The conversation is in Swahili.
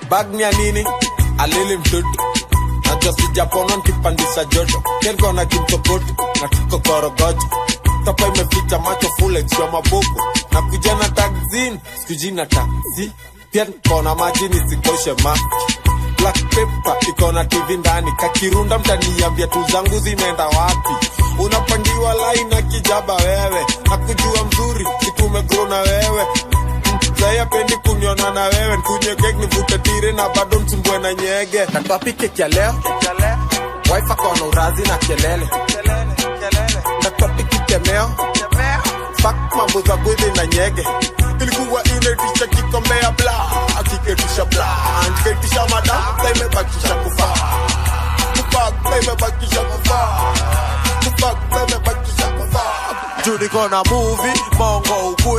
Bag ni ya nini? Alili mtoto. Najua sijapona nikipandisha joto. Kenko na kimtokoto. Na tuko korogoto. Topa imeficha macho full extra maboko. Na kuja na taxin. Sikuji na taxi. Pia nikona maji nisikoshe maji. Black pepper ikona TV ndani. Kakirunda mtaniambia tu zangu zimeenda wapi. Unapangiwa line na kijaba wewe. Nakujua mzuri situmegrow na wewe. Zaya pendi kunyona na wewe. Nkunye kek nivute tire na bado msumbwe na nyege. Natuapi keki ya leo. Wife akona urazi na kelele. Natuapi kikemeo. Fuck mambo za gwezi na nyege. Ilikuwa inetisha kikombea bla. Akiketisha bla. Antiketisha madam. Zaimebakisha kufa. Kufa. Zaimebakisha kufa. Kufa. Zaimebakisha kufa. Judi kona movie. Mongo ukweli.